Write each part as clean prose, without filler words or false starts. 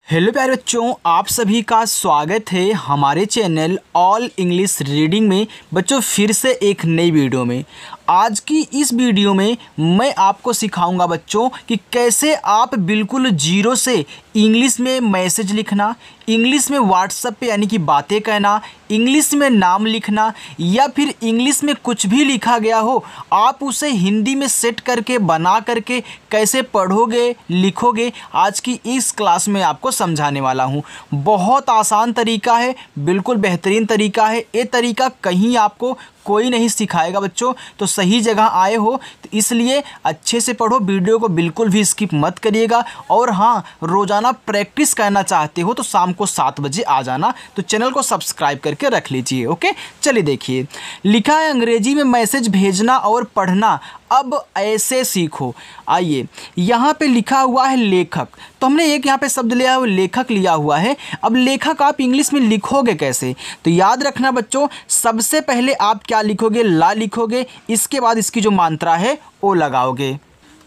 Hello प्यारे बच्चों, आप सभी का स्वागत है हमारे चैनल ऑल इंग्लिश रीडिंग में। बच्चों फिर से एक नई वीडियो में आज की इस वीडियो में मैं आपको सिखाऊंगा बच्चों कि कैसे आप बिल्कुल जीरो से इंग्लिश में मैसेज लिखना, इंग्लिश में व्हाट्सएप पे यानी कि बातें कहना, इंग्लिश में नाम लिखना या फिर इंग्लिश में कुछ भी लिखा गया हो आप उसे हिंदी में सेट करके बना करके कैसे पढ़ोगे लिखोगे, आज की इस क्लास में आपको समझाने वाला हूँ। बहुत आसान तरीका है, बिल्कुल बेहतरीन तरीका है। ये तरीका कहीं आपको कोई नहीं सिखाएगा बच्चों, तो सही जगह आए हो, तो इसलिए अच्छे से पढ़ो, वीडियो को बिल्कुल भी स्किप मत करिएगा। और हाँ, रोज़ाना प्रैक्टिस करना चाहते हो तो शाम को 7 बजे आ जाना, तो चैनल को सब्सक्राइब करके रख लीजिए। ओके, चलिए देखिए, लिखा है अंग्रेजी में मैसेज भेजना और पढ़ना अब ऐसे सीखो। आइए, यहाँ पे लिखा हुआ है लेखक, तो हमने एक यहाँ पे शब्द लिया हुआ लेखक लिया हुआ है। अब लेखक आप इंग्लिश में लिखोगे कैसे, तो याद रखना बच्चों, सबसे पहले आप क्या लिखोगे, ला लिखोगे, इसके बाद इसकी जो मात्रा है वो लगाओगे।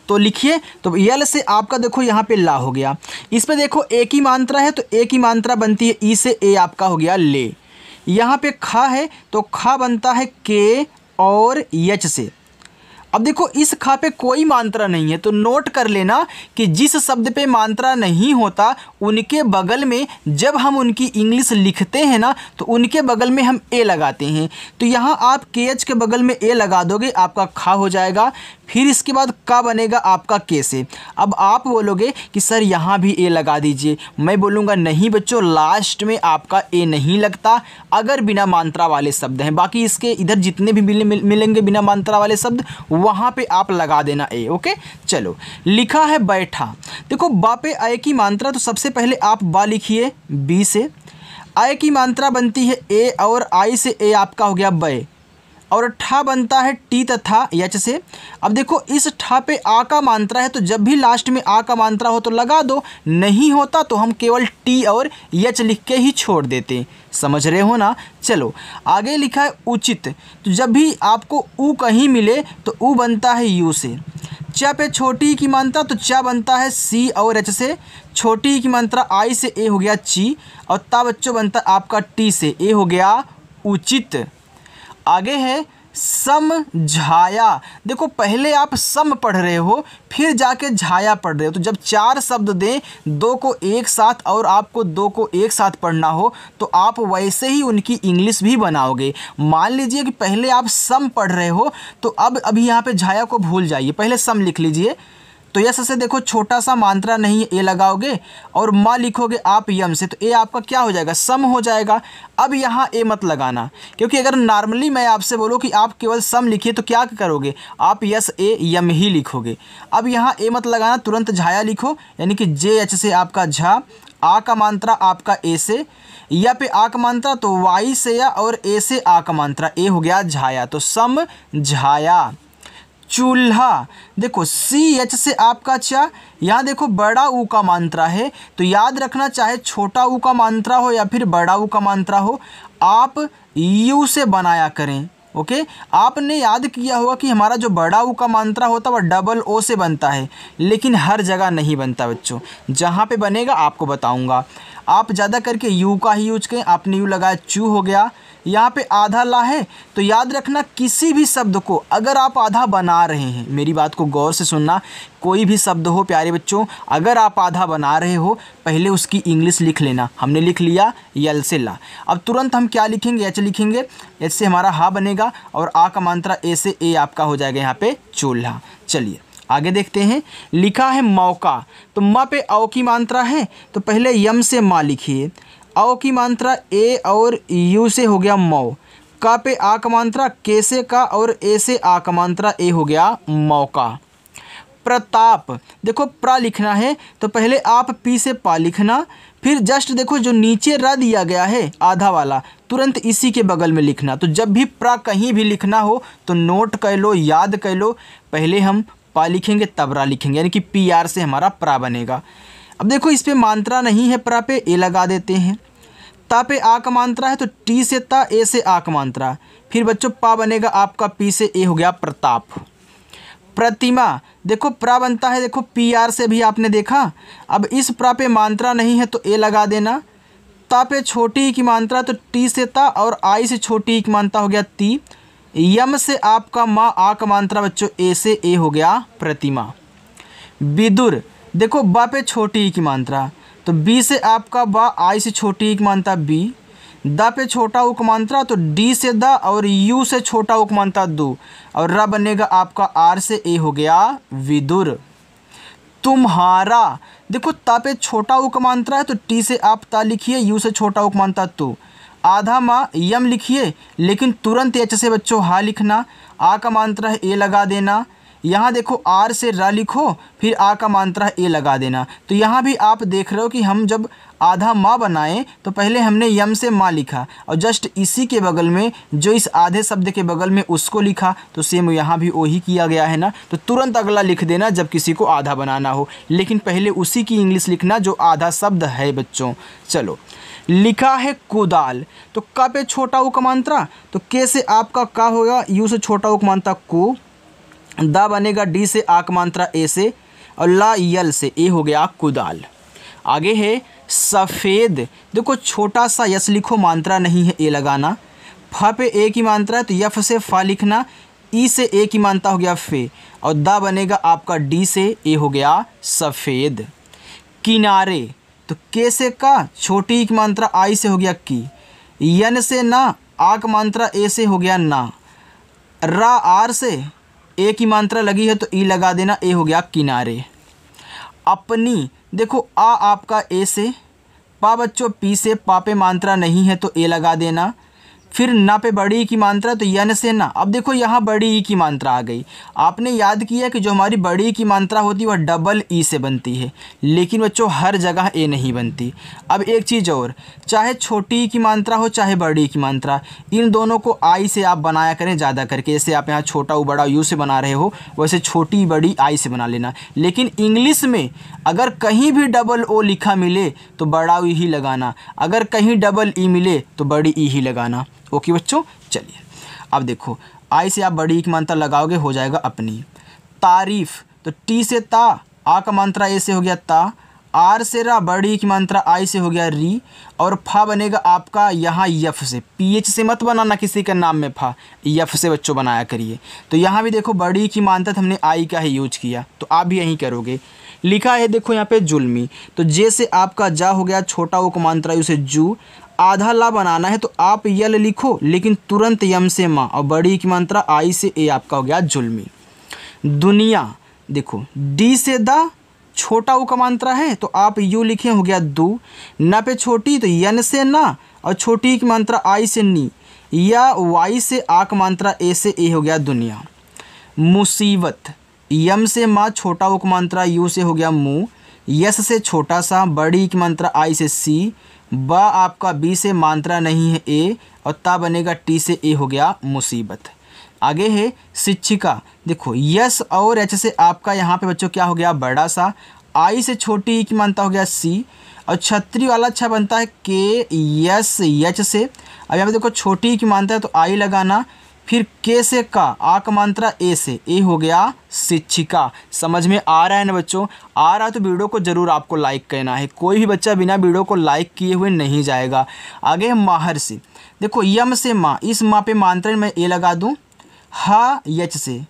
तो लिखिए, तो यल से आपका देखो यहाँ पे ला हो गया, इस पे देखो एक ही मात्रा है तो एक ही मात्रा बनती है, ई से ए आपका हो गया ले। यहाँ पे खा है तो खा बनता है के और यच से। अब देखो इस खा पे कोई मात्रा नहीं है, तो नोट कर लेना कि जिस शब्द पे मात्रा नहीं होता उनके बगल में जब हम उनकी इंग्लिश लिखते हैं ना, तो उनके बगल में हम ए लगाते हैं। तो यहाँ आप के एच के बगल में ए लगा दोगे, आपका खा हो जाएगा। फिर इसके बाद का बनेगा आपका के से। अब आप बोलोगे कि सर यहाँ भी ए लगा दीजिए, मैं बोलूँगा नहीं बच्चों, लास्ट में आपका ए नहीं लगता अगर बिना मात्रा वाले शब्द हैं। बाकी इसके इधर जितने भी मिलेंगे बिना मात्रा वाले शब्द, वहाँ पे आप लगा देना ए। ओके, चलो, लिखा है बैठा, देखो बा पे आय की मात्रा, तो सबसे पहले आप बा लिखिए बी से। आय की मात्रा बनती है ए और आई से ए आपका हो गया बै, और ठा बनता है टी तथा यच से। अब देखो इस ठा पे आ का मात्रा है, तो जब भी लास्ट में आ का मात्रा हो तो लगा दो, नहीं होता तो हम केवल टी और यच लिख के ही छोड़ देते। समझ रहे हो ना। चलो आगे लिखा है उचित, तो जब भी आपको ऊ कहीं मिले तो ऊ बनता है यू से। चा पे छोटी की मात्रा, तो चा बनता है सी और एच से। छोटी की मात्रा आई से ए हो गया ची, और ता बच्चों बनता है आपका टी से, ए हो गया उचित। आगे है समझाया, देखो पहले आप सम पढ़ रहे हो फिर जाके झाया पढ़ रहे हो, तो जब 4 शब्द दें, 2 को एक साथ और आपको 2 को एक साथ पढ़ना हो तो आप वैसे ही उनकी इंग्लिश भी बनाओगे। मान लीजिए कि पहले आप सम पढ़ रहे हो, तो अब अभी यहाँ पे झाया को भूल जाइए, पहले सम लिख लीजिए। तो यस से देखो छोटा सा मात्रा नहीं है, ए लगाओगे और माँ लिखोगे आप यम से, तो ए आपका क्या हो जाएगा, सम हो जाएगा। अब यहाँ ए मत लगाना, क्योंकि अगर नॉर्मली मैं आपसे बोलूँ कि आप केवल सम लिखिए तो क्या करोगे, आप यस ए यम ही लिखोगे। अब यहाँ ए मत लगाना, तुरंत झाया लिखो, यानी कि जे एच से आपका झा, आ का मात्रा आपका ए से, या पे आ का मात्रा तो वाई से या, और ए से आ का मात्रा, ए हो गया झाया, तो सम झाया। चूल्हा, देखो सी एच से आपका चा, यहाँ देखो बड़ा ऊ का मात्रा है, तो याद रखना चाहे छोटा ऊ का मात्रा हो या फिर बड़ा ऊ का मात्रा हो, आप यू से बनाया करें। ओके, आपने याद किया होगा कि हमारा जो बड़ा ऊ का मात्रा होता है वह डबल ओ से बनता है, लेकिन हर जगह नहीं बनता बच्चों, जहाँ पे बनेगा आपको बताऊँगा। आप ज़्यादा करके यू का ही यूज करें, आपने यू लगाया चू हो गया। यहाँ पे आधा ला है, तो याद रखना किसी भी शब्द को अगर आप आधा बना रहे हैं, मेरी बात को गौर से सुनना, कोई भी शब्द हो प्यारे बच्चों, अगर आप आधा बना रहे हो पहले उसकी इंग्लिश लिख लेना। हमने लिख लिया यल से ला, अब तुरंत हम क्या लिखेंगे, एच लिखेंगे, एच से हमारा हा बनेगा और आ का मात्रा ए से ए आपका हो जाएगा यहाँ पे चूल्हा। चलिए आगे देखते हैं, लिखा है मौका, तो माँ पे औ की मात्रा है, तो पहले यम से माँ लिखिए, औ की मात्रा ए और यू से हो गया मौ, का पे आ का मात्रा के से का और ए से आ का मात्रा ए हो गया मौका। प्रताप, देखो प्रा लिखना है तो पहले आप पी से पा लिखना, फिर जस्ट देखो जो नीचे र दिया गया है आधा वाला, तुरंत इसी के बगल में लिखना। तो जब भी प्रा कहीं भी लिखना हो तो नोट कर लो, याद कर लो, पहले हम पा लिखेंगे तब रा लिखेंगे, यानी कि पी आर से हमारा प्रा बनेगा। अब देखो इस पे मात्रा नहीं है, प्रा पे ए लगा देते हैं, ता पे आ का मात्रा है तो टी से ता, ए से आ का मात्रा, फिर बच्चों पा बनेगा आपका पी से ए हो गया प्रताप। प्रतिमा, देखो प्रा बनता है, देखो पी आर से भी आपने देखा। अब इस प्रा पे मात्रा नहीं है तो ए लगा देना। ता पे छोटी ई की मात्रा तो टी से ता, और आई से छोटी ई की मात्रा हो गया ती। यम से आपका माँ, आ का मात्रा बच्चों ए से ए हो गया प्रतिमा। विदुर, देखो बा पे छोटी ई की मात्रा तो बी से आपका बा, आई से छोटी ई की मात्रा बी। दा पे छोटा उ की मात्रा तो डी से दा, और यू से छोटा उ की मात्रा दू, और रा बनेगा आपका आर से ए हो गया विदुर। तुम्हारा, देखो ता पे छोटा उ का मात्रा है तो टी से आप ता लिखिए, यू से छोटा उ का मात्रा तू। आधा माँ यम लिखिए, लेकिन तुरंत एच से बच्चों हा लिखना। आ का मात्रा है ए लगा देना। यहाँ देखो आर से रा लिखो, फिर आ का मात्रा है ए लगा देना। तो यहाँ भी आप देख रहे हो कि हम जब आधा माँ बनाए तो पहले हमने यम से माँ लिखा, और जस्ट इसी के बगल में जो इस आधे शब्द के बगल में उसको लिखा, तो सेम यहाँ भी वही किया गया है ना। तो तुरंत अगला लिख देना जब किसी को आधा बनाना हो, लेकिन पहले उसी की इंग्लिश लिखना जो आधा शब्द है बच्चों। चलो, लिखा है कुदाल, तो क पे छोटा उ का मात्रा तो के से आपका का होगा, यू से छोटा उ का मात्रा को। दा बनेगा डी से आ का मात्रा ए से, और ला यल से ए हो गया कुदाल। आगे है सफ़ेद, देखो छोटा सा यस लिखो, मात्रा नहीं है ए लगाना। फ पे ए की मात्रा है तो यफ से फा लिखना। ई से ए की मात्रा हो गया फे, और दा बनेगा आपका डी से ए हो गया सफ़ेद। किनारे, तो के से का, छोटी की मात्रा आई से हो गया की। यन से ना, आ का मात्रा ए से हो गया ना। रा आर से ए की मात्रा लगी है तो ई लगा देना, ए हो गया किनारे। अपनी, देखो आ आपका ए से, पा बच्चों पी से, पा पे मात्रा नहीं है तो ए लगा देना। फिर ना पे बड़ी ई की मात्रा तो यन से ना। अब देखो यहाँ बड़ी ई की मात्रा आ गई। आपने याद किया कि जो हमारी बड़ी ई की मात्रा होती है वह डबल ई से बनती है, लेकिन बच्चों हर जगह ए नहीं बनती। अब एक चीज़ और, चाहे छोटी ई की मात्रा हो चाहे बड़ी ई की मात्रा, इन दोनों को आई से आप बनाया करें ज़्यादा करके। जैसे आप यहाँ छोटा उ बड़ा यू से बना रहे हो, वैसे छोटी बड़ी आई से बना लेना। लेकिन इंग्लिश में अगर कहीं भी डबल ओ लिखा मिले तो बड़ा ई ही लगाना, अगर कहीं डबल ई मिले तो बड़ी ई ही लगाना। ओके बच्चों, चलिए अब देखो आई से आप बड़ी की मात्रा लगाओगे, हो जाएगा अपनी। तारीफ, तो टी से ता, आ का मात्रा ए से हो गया ता। आर से रा, बड़ी की मात्रा आई से हो गया री, और फा बनेगा आपका यहाँ यफ से। पीएच से मत बनाना किसी के नाम में फा, यफ से बच्चों बनाया करिए। तो यहाँ भी देखो बड़ी की मात्रा हमने आई का ही यूज किया, तो आप भी यहीं करोगे। लिखा है देखो यहाँ पे जुल्मी, तो जे से आपका जा हो गया, छोटा ओ का मात्रा यू से जू। आधा ला बनाना है तो आप यल लिखो, लेकिन तुरंत यम से माँ, और बड़ी की मात्रा आई से ए आपका हो गया जुल्मी। दुनिया, देखो डी से दा, छोटा उ का मात्रा है तो आप यू लिखे, हो गया दू। ना पे छोटी तो यन से ना, और छोटी की मात्रा आई से नी, या वाई से आ का मात्रा ए से ए हो गया दुनिया। मुसीबत, यम से माँ, छोटा उ का मात्रा यू से हो गया मुँह। यस से छोटा सा, बड़ी की मात्रा आई से सी। बा आपका बी से मात्रा नहीं है ए, और ता बनेगा टी से ए हो गया मुसीबत। आगे है शिक्षिका, देखो यस और एच से आपका यहाँ पे बच्चों क्या हो गया, बड़ा सा। आई से छोटी ई की मात्रा हो गया सी, और छतरी वाला अच्छा बनता है के यस एच से। अब यहाँ पे देखो छोटी ई की मात्रा है तो आई लगाना, फिर के से का, आ का मात्रा ए से, ए हो गया शिक्षिका। समझ में आ रहा है ना बच्चों? आ रहा है तो वीडियो को ज़रूर आपको लाइक करना है, कोई भी बच्चा बिना वीडियो को लाइक किए हुए नहीं जाएगा। आगे है महर्षि, देखो यम से माँ, इस माँ पे मात्रा में ए लगा दूँ। हा यच से,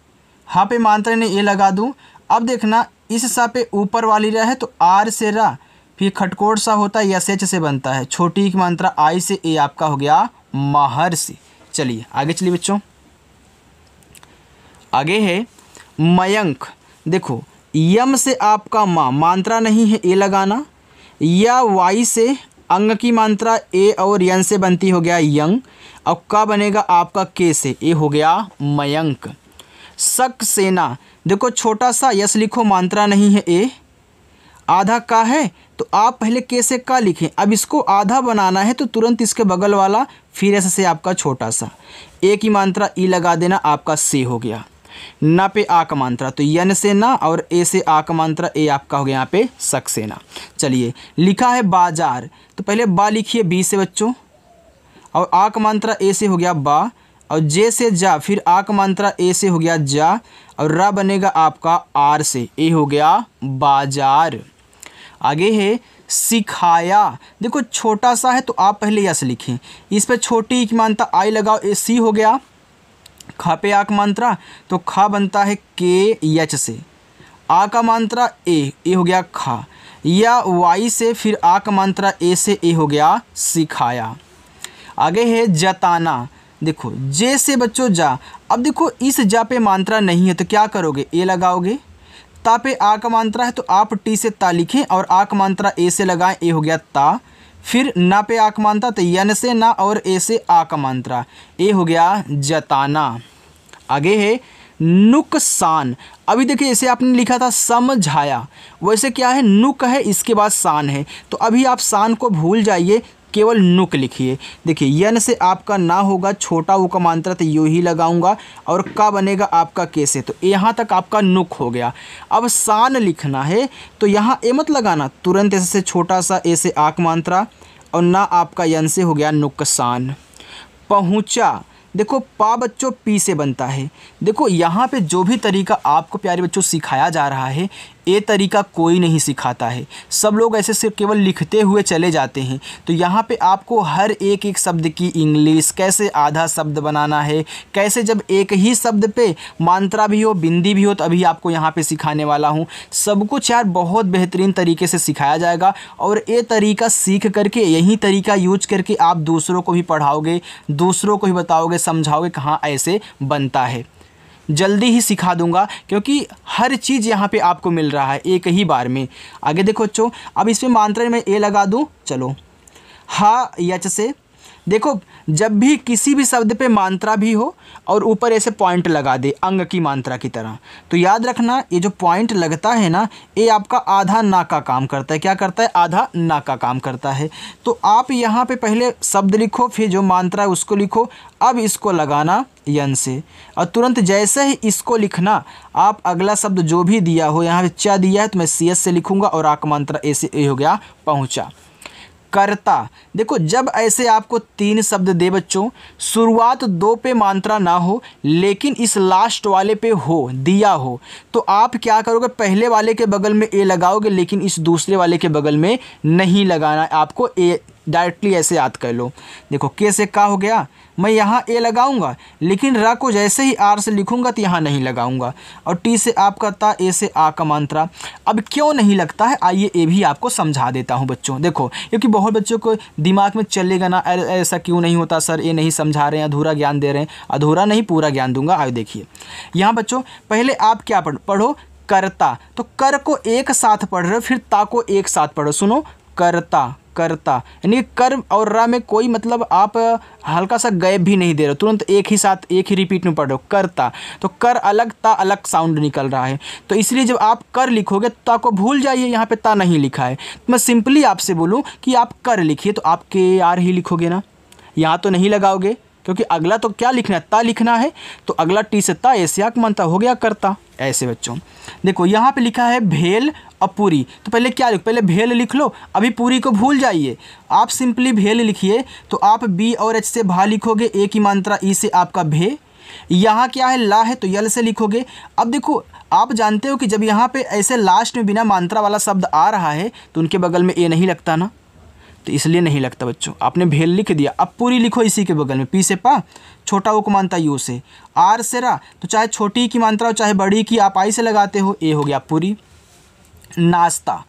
हा पे मात्रा ने ए लगा दूँ। अब देखना इस सा पे ऊपर वाली रहा है तो आर से रा, फिर खटकोट सा होता है यस एच से बनता है, छोटी की मात्रा आई से ए आपका हो गया महर्षि। चलिए आगे चलिए बच्चों, आगे है मयंक, देखो यम से आपका माँ, मात्रा नहीं है ए लगाना, या वाई से अंग की मात्रा ए और यन से बनती हो गया यंग, अब का बनेगा आपका के से, ए हो गया मयंक। सक्सेना, देखो छोटा सा यस लिखो, मात्रा नहीं है ए, आधा का है तो आप पहले के से का लिखें। अब इसको आधा बनाना है तो तुरंत इसके बगल वाला फिर ऐसे से आपका छोटा सा, ए की मात्रा ई लगा देना, आपका से हो गया। ना पे आ का मात्रा तो यन से ना, और ए से आ का मात्रा ए आपका हो गया यहाँ पे सक्सेना। चलिए लिखा है बाजार, तो पहले बा लिखिए बी से बच्चों, और आ का मात्रा ए से हो गया बा, और जे से जा, फिर आ का मात्रा ए से हो गया जा, और रा बनेगा आपका आर से, ए हो गया बाजार। आगे है सिखाया। देखो छोटा सा है तो आप पहले यस लिखें, इस पे छोटी की मात्रा आई लगाओ, ए सी हो गया। ख पे आ का मात्रा तो ख बनता है के एच से, आ का मात्रा ए हो गया खा, या वाई से फिर आ का मात्रा ए से, ए हो गया सिखाया। आगे है जताना। देखो जे से बच्चों जा, अब देखो इस जा पे मात्रा नहीं है तो क्या करोगे, ए लगाओगे। ता पे आ का मात्रा है तो आप टी से ता लिखें और आ का मात्रा ए से लगाएं, ए हो गया ता। फिर ना पे आ का मात्रा तो यन से ना और ए से आ का मात्रा, ए हो गया जताना। आगे है नुकसान। अभी देखिए ऐसे आपने लिखा था समझाया, वैसे क्या है नुक है, इसके बाद सान है, तो अभी आप सान को भूल जाइए, केवल नुक लिखिए। देखिए यन से आपका ना होगा, छोटा वो का मात्रा तो यू ही लगाऊंगा, और का बनेगा आपका के से, तो यहाँ तक आपका नुक हो गया। अब सान लिखना है तो यहाँ ए मत लगाना, तुरंत ऐसे से छोटा सा ए से आ का मात्रा, और ना आपका यन से हो गया नुकसान। पहुँचा। देखो पा बच्चों पी से बनता है। देखो यहाँ पे जो भी तरीका आपको प्यारे बच्चों सिखाया जा रहा है, ये तरीका कोई नहीं सिखाता है, सब लोग ऐसे सिर्फ केवल लिखते हुए चले जाते हैं। तो यहाँ पे आपको हर एक एक शब्द की इंग्लिश, कैसे आधा शब्द बनाना है, कैसे जब एक ही शब्द पे मात्रा भी हो बिंदी भी हो, तो अभी आपको यहाँ पे सिखाने वाला हूँ। सब कुछ यार बहुत बेहतरीन तरीके से सिखाया जाएगा, और ये तरीका सीख करके, यही तरीका यूज करके आप दूसरों को भी पढ़ाओगे, दूसरों को भी बताओगे, समझाओगे कहाँ ऐसे बनता है। जल्दी ही सिखा दूंगा, क्योंकि हर चीज़ यहाँ पे आपको मिल रहा है एक ही बार में। आगे देखो बच्चों, अब इसमें मात्रा में ए लगा दूँ, चलो हा यच से। देखो जब भी किसी भी शब्द पे मात्रा भी हो और ऊपर ऐसे पॉइंट लगा दे अंग की मात्रा की तरह, तो याद रखना ये जो पॉइंट लगता है ना, ये आपका आधा ना का काम करता है। क्या करता है, आधा ना का काम करता है। तो आप यहाँ पे पहले शब्द लिखो, फिर जो मात्रा है उसको लिखो, अब इसको लगाना यन से, और तुरंत जैसे ही इसको लिखना आप अगला शब्द जो भी दिया हो, यहाँ पे चा दिया है तो मैं सी एस से लिखूँगा, और आ का मात्रा ए से, ए हो गया पहुँचा। करता। देखो जब ऐसे आपको तीन शब्द दे बच्चों, शुरुआत दो पे मात्रा ना हो लेकिन इस लास्ट वाले पे हो, दिया हो, तो आप क्या करोगे, पहले वाले के बगल में ए लगाओगे, लेकिन इस दूसरे वाले के बगल में नहीं लगाना है आपको, ए डायरेक्टली ऐसे याद कर लो। देखो के से का हो गया, मैं यहाँ ए लगाऊंगा, लेकिन रा को जैसे ही आर से लिखूंगा तो यहाँ नहीं लगाऊंगा, और टी से आपका ता, ए से आ का मात्रा। अब क्यों नहीं लगता है, आइए ये भी आपको समझा देता हूँ बच्चों। देखो क्योंकि बहुत बच्चों को दिमाग में चलेगा ना, ऐसा क्यों नहीं होता सर, ये नहीं समझा रहे हैं, अधूरा ज्ञान दे रहे हैं। अधूरा नहीं, पूरा ज्ञान दूंगा। आइए देखिए यहाँ बच्चों, पहले आप क्या पढ़ो, करता। तो कर को एक साथ पढ़ रहे हो, फिर ता को एक साथ पढ़ो। सुनो, करता, करता, यानी कर और रा में कोई मतलब आप हल्का सा गैप भी नहीं दे रहे हो, तुरंत एक ही साथ एक ही रिपीट में पढ़ रहे हो, करता। तो कर अलग, ता अलग साउंड निकल रहा है, तो इसलिए जब आप कर लिखोगे ता को भूल जाइए, यहाँ पे ता नहीं लिखा है। तो मैं सिंपली आपसे बोलूँ कि आप कर लिखिए, तो आप के आर ही लिखोगे ना, यहाँ तो नहीं लगाओगे, क्योंकि अगला तो क्या लिखना है, ता लिखना है, तो अगला टी से ता, ऐसे आक मानता हो गया करता। ऐसे बच्चों देखो यहाँ पे लिखा है भेल और पूरी, तो पहले क्या लिख, पहले भेल लिख लो, अभी पूरी को भूल जाइए, आप सिंपली भेल लिखिए। तो आप बी और एच से भा लिखोगे, ए की मात्रा ई से आपका भे, यहाँ क्या है ला है तो यल से लिखोगे। अब देखो आप जानते हो कि जब यहाँ पे ऐसे लास्ट में बिना मात्रा वाला शब्द आ रहा है तो उनके बगल में ए नहीं लगता ना, तो इसलिए नहीं लगता बच्चों। आपने भेल लिख दिया, अब पूरी लिखो इसी के बगल में, पी से पा, छोटा वो को मानता यू से, आर से रा, तो चाहे छोटी की मात्रा हो चाहे बड़ी की आप आई से लगाते हो, ए हो गया पूरी। नाश्ता,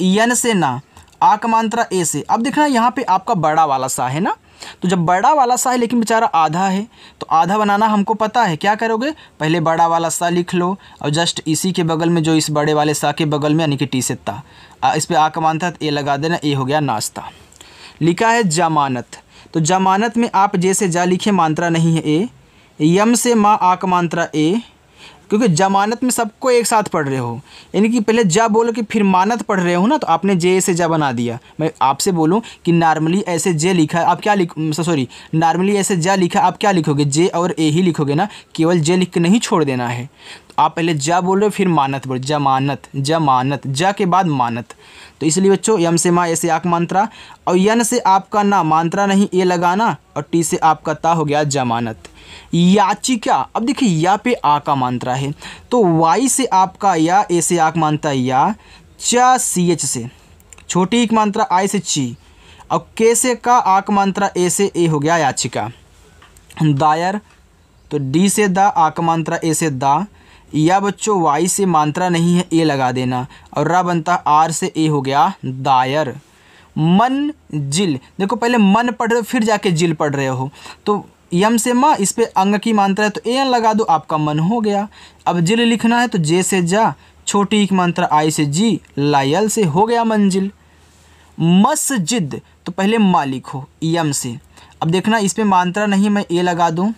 यन से ना, आ का मात्रा ए से। अब देखना यहाँ पे आपका बड़ा वाला सा है ना, तो जब बड़ा वाला सा है लेकिन बेचारा आधा है, तो आधा बनाना हमको पता है, क्या करोगे, पहले बड़ा वाला सा लिख लो, और जस्ट इसी के बगल में जो इस बड़े वाले सा के बगल में यानी कि टी से ता, इस पे आ का मात्रा ए लगा देना, ए हो गया नाश्ता। लिखा है जमानत, तो जमानत में आप जैसे जा लिखे, मात्रा नहीं है ए, यम से माँ आ का मात्रा ए, क्योंकि जमानत में सबको एक साथ पढ़ रहे हो, यानी कि पहले जा बोलो कि फिर मानत पढ़ रहे हो ना, तो आपने जे से जा बना दिया। मैं आपसे बोलूं कि नॉर्मली ऐसे जे लिखा है, आप क्या नॉर्मली ऐसे जा लिखा आप क्या लिखोगे, जे और ए ही लिखोगे ना, केवल जे लिख के नहीं छोड़ देना है। तो आप पहले जा बोल रहे हो, फिर मानत बोलो, जमानत, जमानत, जा के बाद मानत। तो इसलिए बच्चों यम से माँ ऐसे आक मात्रा, और यन से आपका ना मात्रा नहीं ए लगाना, और टी से आपका ता हो गया जमानत। याचिका, अब देखिए या पे आ का मात्रा है तो वाई से आपका या, ए से आ का मात्रा या, चा सी एच से, छोटी एक मात्रा आई से ची, और के से का आ का मात्रा ए से ए हो गया याचिका। दायर तो डी से दा, आ का मात्रा ए से दा, या बच्चों वाई से मात्रा नहीं है ए लगा देना, और रा बनता आर से ए हो गया दायर। मन जिल, देखो पहले मन पढ़ रहे हो फिर जाके जिल पढ़ रहे हो, तो यम से माँ, इस पे अंग की मात्रा है तो ए एन लगा दो, आपका मन हो गया। अब जिल लिखना है तो जे से जा, छोटी की मात्रा आई से जी, लायल से हो गया मंजिल। मस्जिद तो पहले मा लिखो यम से, अब देखना इस पे मात्रा नहीं मैं ए लगा दूँ।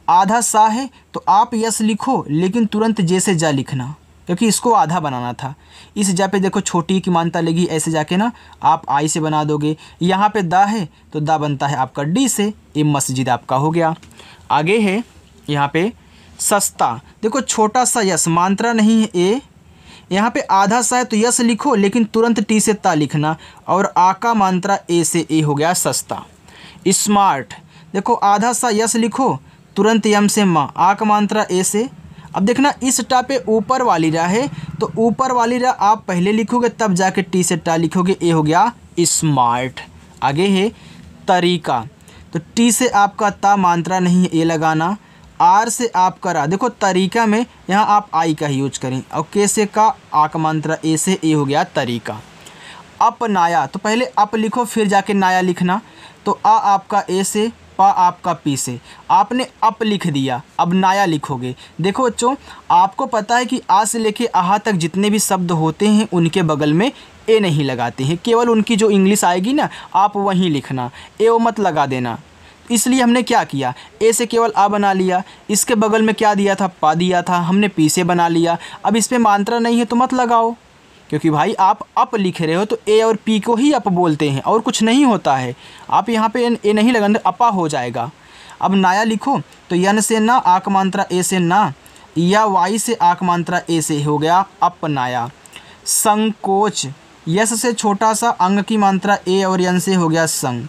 आधा सा है तो आप यस लिखो लेकिन तुरंत जे से जा लिखना, क्योंकि इसको आधा बनाना था। इस जा पे देखो छोटी की मात्रा लगी, ऐसे जाके ना आप आई से बना दोगे। यहाँ पे दा है तो दा बनता है आपका डी से, ये मस्जिद आपका हो गया। आगे है यहाँ पे सस्ता, देखो छोटा सा यस, मात्रा नहीं है ए, यहाँ पे आधा सा है तो यस लिखो लेकिन तुरंत टी से ता लिखना, और आ का मात्रा ए से ए हो गया सस्ता। स्मार्ट, देखो आधा सा यस लिखो, तुरंत यम से माँ, आ का मात्रा ए से। अब देखना इस टा पे ऊपर वाली रा है तो ऊपर वाली रा आप पहले लिखोगे तब जाके टी से टा लिखोगे, ए हो गया स्मार्ट। आगे है तरीका, तो टी से आपका ता मात्रा नहीं है ए लगाना, आर से आप करा, देखो तरीका में यहाँ आप आई का ही यूज करें, और के से का आ का मात्रा ए से ए हो गया तरीका। अपनाया, तो पहले अप लिखो फिर जाके नाया लिखना, तो आ आपका ए से, पा आपका पी से, आपने अप लिख दिया, अब नाया लिखोगे। देखो बच्चों आपको पता है कि आ से लेके आहा तक जितने भी शब्द होते हैं उनके बगल में ए नहीं लगाते हैं, केवल उनकी जो इंग्लिश आएगी ना आप वहीं लिखना, ए ओ मत लगा देना। इसलिए हमने क्या किया, ए से केवल आ बना लिया, इसके बगल में क्या दिया था, पा दिया था, हमने पी से बना लिया। अब इस पर मात्रा नहीं है तो मत लगाओ, क्योंकि भाई आप अप लिख रहे हो तो ए और पी को ही अप बोलते हैं और कुछ नहीं होता है। आप यहाँ पे ए नहीं लगाना, अपा हो जाएगा। अब नाया लिखो तो यन से ना, आ का मात्रा ए से ना, या वाई से आ का मात्रा ए से हो गया अपनाया। संकोच, यस से छोटा सा, अंग की मात्रा ए और यन से हो गया संग,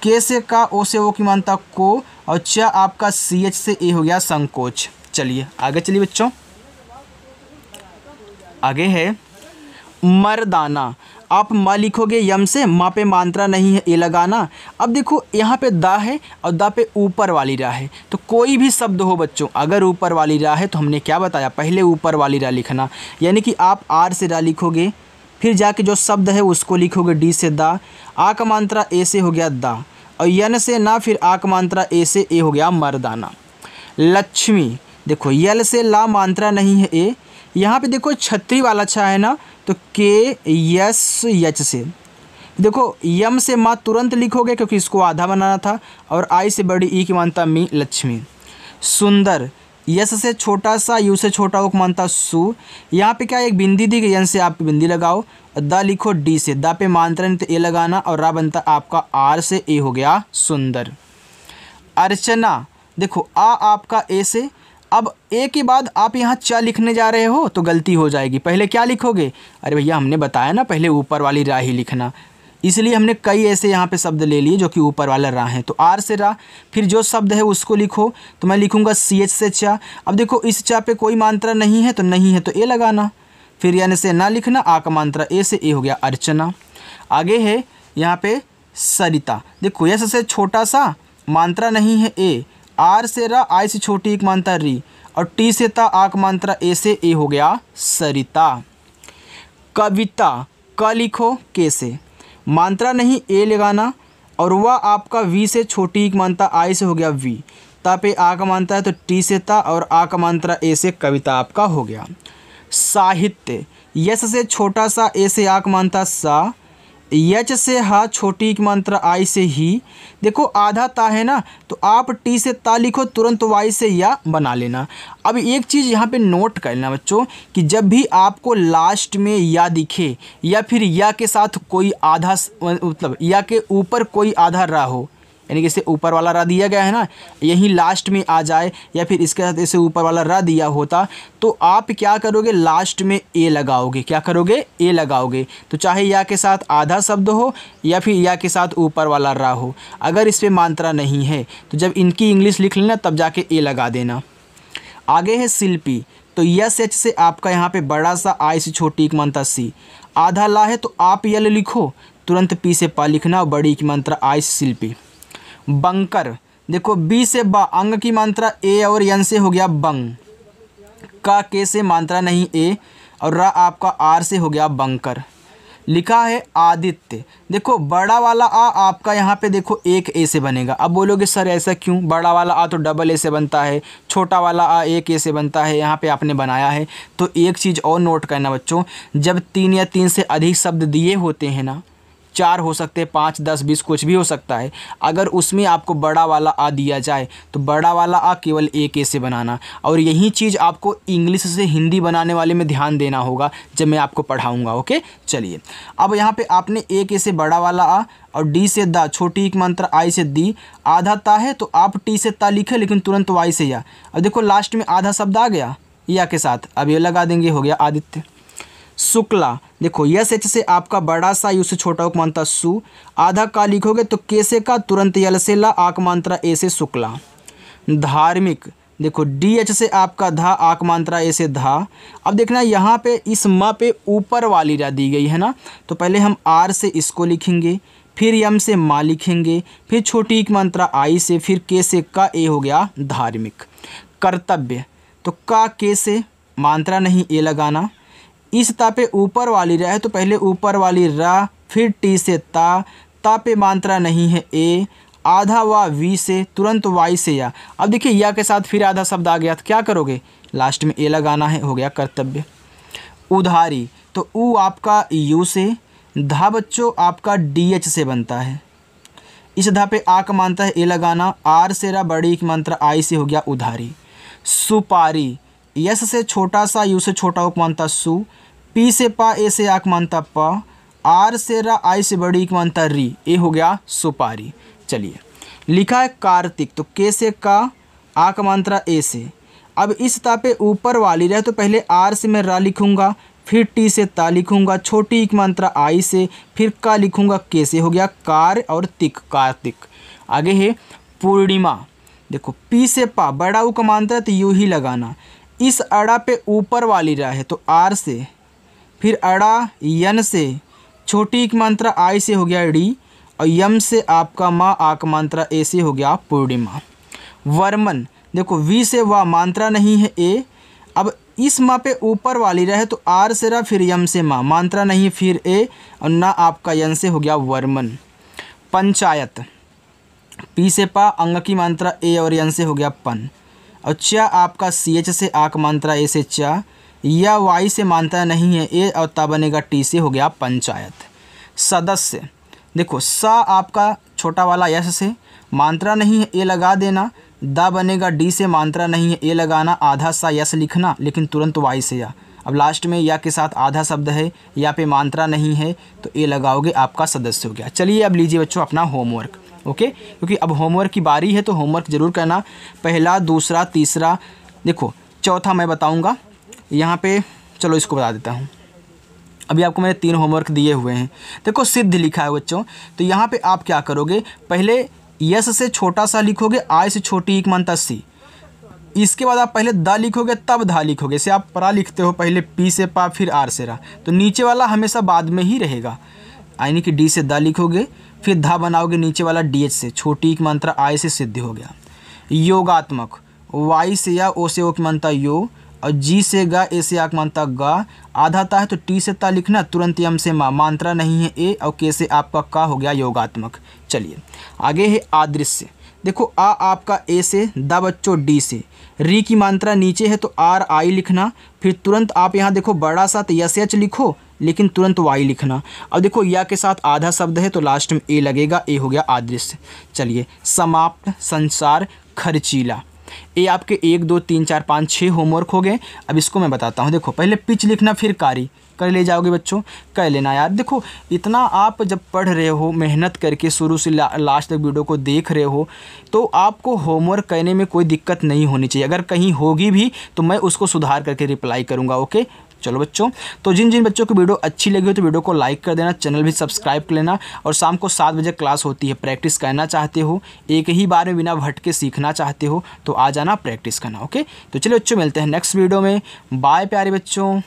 के से का, ओ से ओ की मात्रा को, और च आपका सी एच से ए हो गया संकोच। चलिए आगे चलिए बच्चों, आगे है मर्दाना, आप माँ लिखोगे यम से, माँ पे मात्रा नहीं है ए लगाना। अब देखो यहाँ पे दा है और दा पे ऊपर वाली रा है, तो कोई भी शब्द हो बच्चों अगर ऊपर वाली रा है तो हमने क्या बताया, पहले ऊपर वाली रा लिखना, यानी कि आप आर से रा लिखोगे फिर जाके जो शब्द है उसको लिखोगे डी से दा, आ का मात्रा ए से हो गया दा, और यन से ना, फिर आ का मात्रा ए से ए हो गया मर्दाना। लक्ष्मी, देखो यल से ला मात्रा नहीं है ए, यहाँ पे देखो छतरी वाला छा है ना, तो के यस यच से, देखो यम से माँ तुरंत लिखोगे क्योंकि इसको आधा बनाना था, और आई से बड़ी ई की मानता मी लक्ष्मी। सुंदर, यस से छोटा सा, यू से छोटा ओ की मानता सु, यहाँ पे क्या एक बिंदी दी गई, यन से आप बिंदी लगाओ, दा लिखो डी से, दा पे मात्रा नहीं तो ए लगाना, और रा बनता आपका आर से ए हो गया सुंदर। अर्चना, देखो आ आपका ए से, अब ए के बाद आप यहाँ च लिखने जा रहे हो तो गलती हो जाएगी, पहले क्या लिखोगे, अरे भैया हमने बताया ना पहले ऊपर वाली रा ही लिखना, इसलिए हमने कई ऐसे यहाँ पे शब्द ले लिए जो कि ऊपर वाला रा है। तो आर से रा, फिर जो शब्द है उसको लिखो, तो मैं लिखूँगा सी एच से चा। अब देखो इस चा पे कोई मात्रा नहीं है तो नहीं है तो ए लगाना, फिर यानी से ना लिखना, आ का मात्रा ए से ए हो गया अर्चना। आगे है यहाँ पे सरिता, देखो यस से छोटा सा, मात्रा नहीं है ए, आर से रा, आई से छोटी एक मात्रा री, और टी से ता, आ का मात्रा ए से ए हो गया सरिता। कविता, क लिखो के से, मात्रा नहीं ए लगाना, और वह आपका वी से छोटी एक मात्रा आई से हो गया वी, ता पे आ का मात्रा है तो टी से ता, और आ का मात्रा ए से कविता आपका हो गया। साहित्य, यस से छोटा सा, ए से आ का मात्रा सा, यच से हा, छोटी की मात्रा आई से ही, देखो आधा ता है ना तो आप टी से ता लिखो, तुरंत वाई से या बना लेना। अब एक चीज़ यहाँ पे नोट कर लेना बच्चों कि जब भी आपको लास्ट में या दिखे, या फिर या के साथ कोई आधा, मतलब या के ऊपर कोई आधा रा हो, यानी कि इसे ऊपर वाला रा दिया गया है ना, यही लास्ट में आ जाए या फिर इसके साथ इसे ऊपर वाला रा दिया होता तो आप क्या करोगे, लास्ट में ए लगाओगे। क्या करोगे, ए लगाओगे। तो चाहे या के साथ आधा शब्द हो या फिर या के साथ ऊपर वाला रा हो, अगर इस पर मात्रा नहीं है तो जब इनकी इंग्लिश लिख लेना तब जाके ए लगा देना। आगे है शिल्पी। तो यस एच से आपका यहाँ पे बड़ा सा आई से छोटी की मात्रा सी, आधा ला है तो आप यल लिखो, तुरंत पी से पा लिखना और बड़ी की मात्रा आई से शिल्पी। बंकर, देखो बी से बा, अंग की मात्रा ए और यन से हो गया बंग, का के से मात्रा नहीं ए और रा आपका आर से हो गया बंकर। लिखा है आदित्य। देखो बड़ा वाला आ आपका यहाँ पे देखो एक ए से बनेगा। अब बोलोगे सर ऐसा क्यों, बड़ा वाला आ तो डबल ए से बनता है, छोटा वाला आ एक ए से बनता है, यहाँ पे आपने बनाया है। तो एक चीज़ और नोट करना बच्चों, जब 3 या 3 से अधिक शब्द दिए होते हैं ना, 4 हो सकते हैं, 5, 10, 20 कुछ भी हो सकता है, अगर उसमें आपको बड़ा वाला आ दिया जाए तो बड़ा वाला आ केवल एक ए से बनाना। और यही चीज़ आपको इंग्लिश से हिंदी बनाने वाले में ध्यान देना होगा जब मैं आपको पढ़ाऊँगा। ओके चलिए, अब यहाँ पे आपने एक ए से बड़ा वाला आ और डी से दा, छोटी एक मंत्र आई से दी, आधा ता है तो आप टी से ता लिखे लेकिन तुरंत वाई से या। अब देखो लास्ट में आधा शब्द आ गया या के साथ, अब ये लगा देंगे, हो गया आदित्य। शुक्ला, देखो यस एच से आपका बड़ा सा यू से छोटा उक मात्रा सु, आधा का लिखोगे तो के से का, तुरंत यल से ला, आक मात्रा ए से शुक्ला। धार्मिक, देखो डी एच से आपका धा, आक मात्रा ए से धा। अब देखना यहाँ पे इस म पे ऊपर वाली रा दी गई है ना, तो पहले हम आर से इसको लिखेंगे, फिर यम से माँ लिखेंगे, फिर छोटी एक मात्रा आई से, फिर के से का, ए हो गया धार्मिक। कर्तव्य, तो का के से मात्रा नहीं ए लगाना, इस ता पे ऊपर वाली रा है तो पहले ऊपर वाली रा, फिर टी से ता पे मात्रा नहीं है ए, आधा वा वी से, तुरंत वाई से या। अब देखिए या के साथ फिर आधा शब्द आ गया तो क्या करोगे, लास्ट में ए लगाना है, हो गया कर्तव्य। उधारी, तो ऊ आपका यू से, धा बच्चों आपका डी एच से बनता है, इस धा पे आ का मात्रा है ए लगाना, आर से रा, बड़ी की मात्रा आई से, हो गया उधारी। सुपारी, यस से छोटा सा यू से छोटा उक मानता सु, पी से पा, ए से आक मानता पा, आर से रा, आई से बड़ी एक मानता री, ए हो गया सुपारी। चलिए, लिखा है कार्तिक, तो के से का, आक मात्रा ए से। अब इस ता पे ऊपर वाली रहे तो पहले आर से मैं रा लिखूंगा, फिर टी से ता लिखूंगा, छोटी एक मात्रा आई से, फिर का लिखूंगा, के से, हो गया कार और तिक, कार्तिक। आगे है पूर्णिमा, देखो पी से पा, बड़ा ऊ का मात्रा तो यू ही लगाना, इस अड़ा पे ऊपर वाली रा है तो आर से, फिर अड़ा यन से, छोटी एक मात्रा आई से, हो गया डी, और यम से आपका माँ, आक मात्रा ए से, हो गया पूर्णिमा। वर्मन, देखो वी से वाह, मात्रा नहीं है ए, अब इस माँ पे ऊपर वाली रा है तो आर से रा, फिर यम से माँ, मात्रा नहीं है, फिर ए और ना आपका यन से, हो गया वर्मन। पंचायत, पी से पा, अंग की मात्रा ए और यन से, हो गया पन, और चा आपका सी एच से, आक मात्रा ए से चा, या वाई से मात्रा नहीं है ए और ता बनेगा टी से, हो गया पंचायत। सदस्य, देखो सा आपका छोटा वाला यस से, मात्रा नहीं है ए लगा देना, दा बनेगा डी से, मात्रा नहीं है ए लगाना, आधा सा यस लिखना लेकिन तुरंत वाई से या। अब लास्ट में या के साथ आधा शब्द है, या पे मात्रा नहीं है तो ए लगाओगे, आपका सदस्य हो गया। चलिए अब लीजिए बच्चों अपना होमवर्क। ओके, क्योंकि अब होमवर्क की बारी है तो होमवर्क ज़रूर करना, पहला, दूसरा, तीसरा, देखो चौथा मैं बताऊंगा यहाँ पे। चलो इसको बता देता हूँ, अभी आपको मैंने 3 होमवर्क दिए हुए हैं। देखो सिद्ध लिखा है बच्चों, तो यहाँ पे आप क्या करोगे, पहले यस से छोटा सा लिखोगे, आई से छोटी एक मात्रा सी, इसके बाद आप पहले दा लिखोगे तब धा लिखोगे, से आप परा लिखते हो, पहले पी से पा, फिर आर से रा, तो नीचे वाला हमेशा बाद में ही रहेगा, यानी कि डी से दा लिखोगे, फिर धा बनाओगे नीचे वाला डी एच से, छोटी एक मात्रा आई से, सिद्ध हो गया। योगात्मक, वाई से या, ओ से ओ की मात्रा यो, और जी से गा, ए से आक मात्रा गा, आधा ता है तो टी से ता लिखना, तुरंत यम से माँ, मात्रा नहीं है ए, और के से आपका का, हो गया योगात्मक। चलिए आगे है आदृश्य, देखो आ आपका ए से, दा बच्चों डी से, री की मात्रा नीचे है तो आर आई लिखना, फिर तुरंत आप यहाँ देखो बड़ा सा तो यस एच लिखो लेकिन तुरंत वाई लिखना। अब देखो या के साथ आधा शब्द है तो लास्ट में ए लगेगा, ए हो गया आदृश्य। चलिए समाप्त, संसार, खर्चीला, ये आपके 1 2 3 4 5 6 होमवर्क हो गए। अब इसको मैं बताता हूँ। देखो पहले पिच लिखना, फिर कारी कर ले जाओगे बच्चों, कर लेना यार। देखो इतना आप जब पढ़ रहे हो मेहनत करके, शुरू से लास्ट तक वीडियो को देख रहे हो, तो आपको होमवर्क करने में कोई दिक्कत नहीं होनी चाहिए। अगर कहीं होगी भी तो मैं उसको सुधार करके रिप्लाई करूँगा। ओके चलो बच्चों, तो जिन जिन बच्चों को वीडियो अच्छी लगी हो तो वीडियो को लाइक कर देना, चैनल भी सब्सक्राइब कर लेना। और शाम को 7 बजे क्लास होती है, प्रैक्टिस करना चाहते हो, एक ही बार में बिना भटके सीखना चाहते हो तो आ जाना, प्रैक्टिस करना। ओके तो चलिए बच्चों, मिलते हैं नेक्स्ट वीडियो में। बाय प्यारे बच्चों।